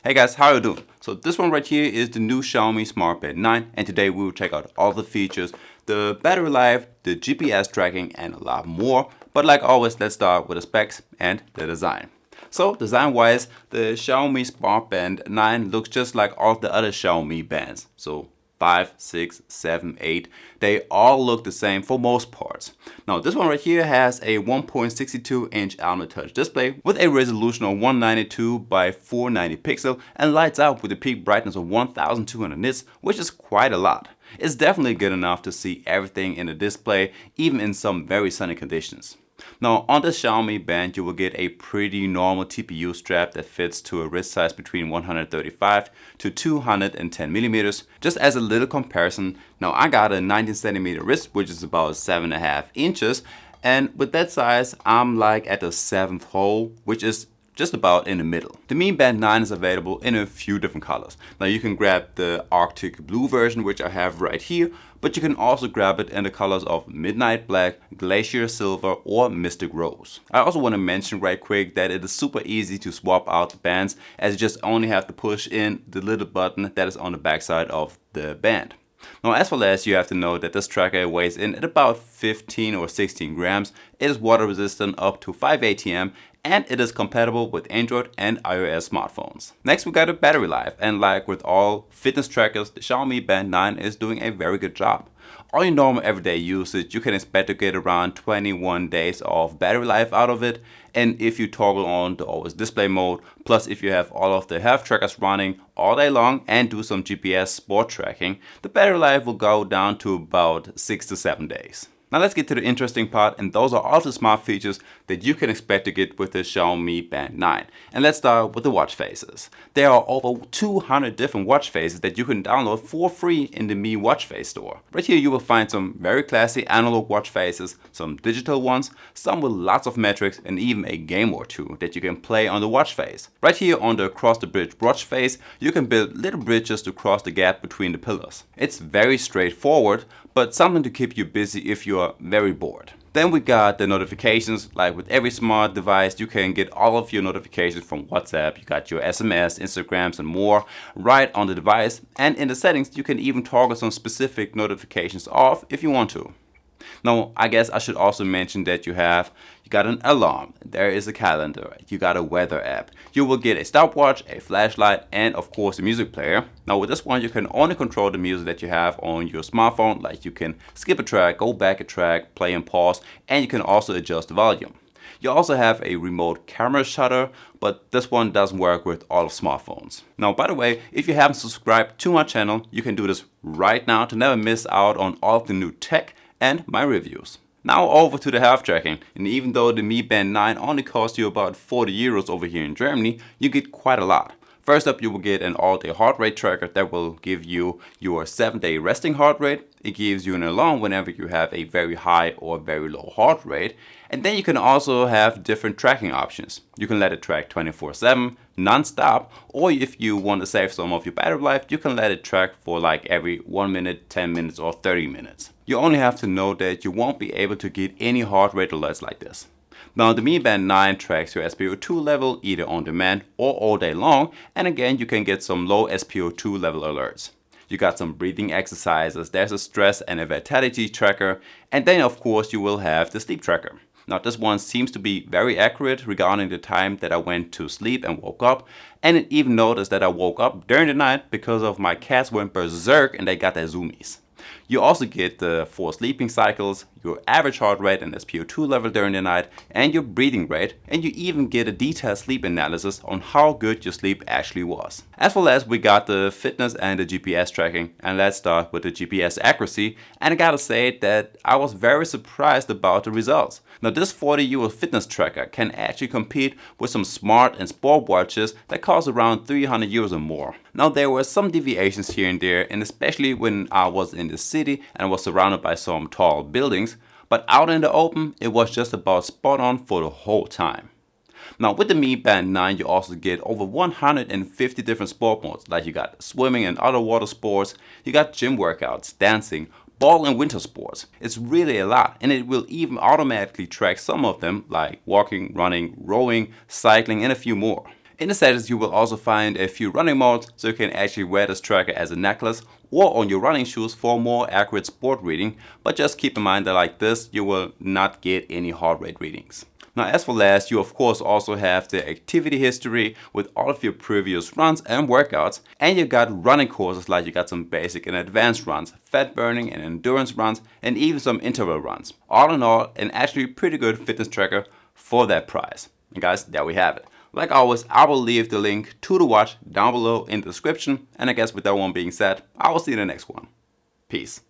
Hey guys, how are you doing? So this one right here is the new Xiaomi Smart Band 9, and today we will check out all the features, the battery life, the GPS tracking, and a lot more. But like always, let's start with the specs and the design. So design wise, the Xiaomi Smart Band 9 looks just like all the other Xiaomi bands. So 5, 6, 7, 8, they all look the same for most parts. Now this one right here has a 1.62-inch AMOLED touch display with a resolution of 192 by 490 pixel and lights out with a peak brightness of 1200 nits, which is quite a lot. It's definitely good enough to see everything in the display, even in some very sunny conditions. Now on the Xiaomi band you will get a pretty normal TPU strap that fits to a wrist size between 135 to 210 millimeters. Just as a little comparison, now I got a 19 centimeter wrist, which is about 7.5 inches, and with that size I'm like at the 7th hole, which is just about in the middle. The Mi Band 9 is available in a few different colors. Now you can grab the Arctic Blue version, which I have right here, but you can also grab it in the colors of Midnight Black, Glacier Silver, or Mystic Rose. I also want to mention right quick that it is super easy to swap out the bands, as you just only have to push in the little button that is on the backside of the band. Now as for as you have to know that this tracker weighs in at about 15 or 16 grams, it is water resistant up to 5 ATM, and it is compatible with Android and iOS smartphones. Next we got a battery life, and like with all fitness trackers, the Xiaomi Band 9 is doing a very good job. On your normal everyday usage, you can expect to get around 21 days of battery life out of it, and if you toggle on the always display mode, plus if you have all of the health trackers running all day long and do some GPS sport tracking, the battery life will go down to about 6 to 7 days. Now let's get to the interesting part, and those are all the smart features that you can expect to get with the Xiaomi Band 9. And let's start with the watch faces. There are over 200 different watch faces that you can download for free in the Mi Watch Face store. Right here you will find some very classy analog watch faces, some digital ones, some with lots of metrics, and even a game or two that you can play on the watch face. Right here on the Cross the Bridge watch face, you can build little bridges to cross the gap between the pillars. It's very straightforward, but something to keep you busy if you are very bored. Then we got the notifications. Like with every smart device, you can get all of your notifications from WhatsApp. You got your SMS, Instagrams, and more right on the device. And in the settings, you can even toggle some specific notifications off if you want to. Now, I guess I should also mention that you got an alarm, there is a calendar, you got a weather app, you will get a stopwatch, a flashlight, and of course a music player. Now with this one you can only control the music that you have on your smartphone, like you can skip a track, go back a track, play and pause, and you can also adjust the volume. You also have a remote camera shutter, but this one doesn't work with all of smartphones. Now by the way, if you haven't subscribed to my channel, you can do this right now to never miss out on all of the new tech and my reviews. Now over to the health tracking, and even though the Mi Band 9 only costs you about 40 euros over here in Germany, you get quite a lot. First up, you will get an all-day heart rate tracker that will give you your 7-day resting heart rate. It gives you an alarm whenever you have a very high or very low heart rate. And then you can also have different tracking options. You can let it track 24/7, non-stop, or if you want to save some of your battery life, you can let it track for like every 1 minute, 10 minutes, or 30 minutes. You only have to know that you won't be able to get any heart rate alerts like this. Now the Mi Band 9 tracks your SpO2 level either on demand or all day long, and again you can get some low SpO2 level alerts. You got some breathing exercises, there's a stress and a vitality tracker, and then of course you will have the sleep tracker. Now this one seems to be very accurate regarding the time that I went to sleep and woke up, and it even noticed that I woke up during the night because of my cats went berserk and they got their zoomies. You also get the 4 sleeping cycles, your average heart rate and SpO2 level during the night, and your breathing rate, and you even get a detailed sleep analysis on how good your sleep actually was. As well as we got the fitness and the GPS tracking, and let's start with the GPS accuracy, and I gotta say that I was very surprised about the results. Now this 40 € fitness tracker can actually compete with some smart and sport watches that cost around 300 € or more. Now there were some deviations here and there, and especially when I was in the city and was surrounded by some tall buildings, but out in the open it was just about spot on for the whole time. Now with the Mi Band 9 you also get over 150 different sport modes, like you got swimming and other water sports, you got gym workouts, dancing, ball and winter sports. It's really a lot, and it will even automatically track some of them like walking, running, rowing, cycling, and a few more. In the settings you will also find a few running modes, so you can actually wear this tracker as a necklace or on your running shoes for more accurate sport reading, but just keep in mind that like this you will not get any heart rate readings. Now as for last, you of course also have the activity history with all of your previous runs and workouts, and you got running courses, like you got some basic and advanced runs, fat burning and endurance runs, and even some interval runs. All in all, an actually pretty good fitness tracker for that price. And guys, there we have it. Like always, I will leave the link to the watch down below in the description, and I guess with that one being said, I will see you in the next one. Peace.